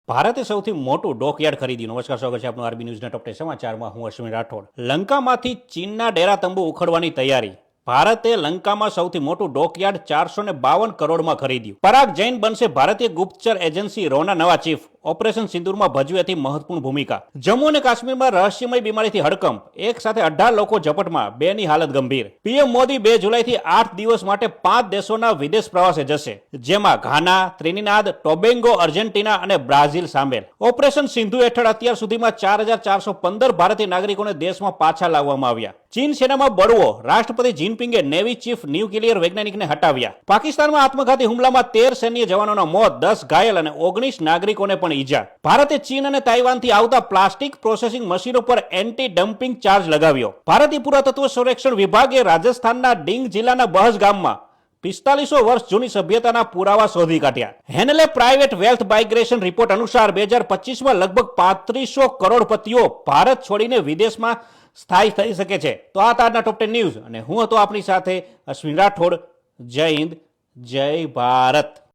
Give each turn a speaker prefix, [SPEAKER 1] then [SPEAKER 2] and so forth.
[SPEAKER 1] ભારતે સૌથી મોટું ડોકયાર્ડ ખરીદ્યું. નમસ્કાર, સ્વાગત છે આપનું આરબી ન્યૂઝના ટોપ 10 સમાચારમાં. હું અશ્વિન રાઠોડ. લંકામાંથી ચીનના ડેરા તંબુ ઉખડવાની તૈયારી. ભારતે લંકામાં સૌથી મોટું ડોકયાર્ડ 452 કરોડમાં ખરીદ્યું. પરાગ જૈન બનશે ભારતીય ગુપ્તચર એજન્સી રોના નવા ચીફ. ઓપરેશન સિંદૂરમાં ભજવી હતી મહત્વપૂર્ણ ભૂમિકા. જમ્મુ અને કાશ્મીરમાં રહસ્યમય બીમારીથી હડકંપ. એક સાથે 18 લોકો ઝપટમાં, 2 ની હાલત ગંભીર. પીએમ મોદી 2 જુલાઈથી 8 દિવસ માટે 5 દેશોના વિદેશ પ્રવાસે જશે, જેમાં ઘાના, ત્રિનિદાદ, ટોબેગો, અર્જેન્ટિના અને બ્રાઝિલ સામેલ. ઓપરેશન સિંધુ હેઠળ અત્યાર સુધીમાં 4415 ભારતીય નાગરિકોને દેશમાં પાછા લાવવામાં આવ્યા. ચીન સેનામાં બળવો. રાષ્ટ્રપતિ જિનપિંગે નેવી ચીફ ન્યુક્લિયર વૈજ્ઞાનિકને હટાવ્યા. પાકિસ્તાનમાં આત્મઘાતી હુમલામાં 13 સૈન્ય જવાનોના મોત, 10 ઘાયલ અને 19 નાગરિકોને પણ ઈજા. ભારતે ચીન અને તાઇવાનથી આવતા પ્લાસ્ટિક પ્રોસેસિંગ મશીનો પર એન્ટી ડમ્પિંગ ચાર્જ લગાવ્યો. ભારતીય પુરાતત્વ સંરક્ષણ વિભાગે રાજસ્થાનના ડીંગ જિલ્લાના બહજ ગામમાં 4500 વર્ષ જૂની સભ્યતાના પુરાવા શોધી કાઢ્યા. હેનલે પ્રાઇવેટ વેલ્થ માઇગ્રેશન રિપોર્ટ અનુસાર 2025માં લગભગ 3500 કરોડપતિઓ ભારત છોડીને વિદેશમાં સ્થાયી થઈ શકે છે. તો આ તાજના ટોપ 10 ન્યૂઝ અને હું હતો આપની સાથે અશ્વિન રાઠોડ. જય હિન્દ, જય ભારત.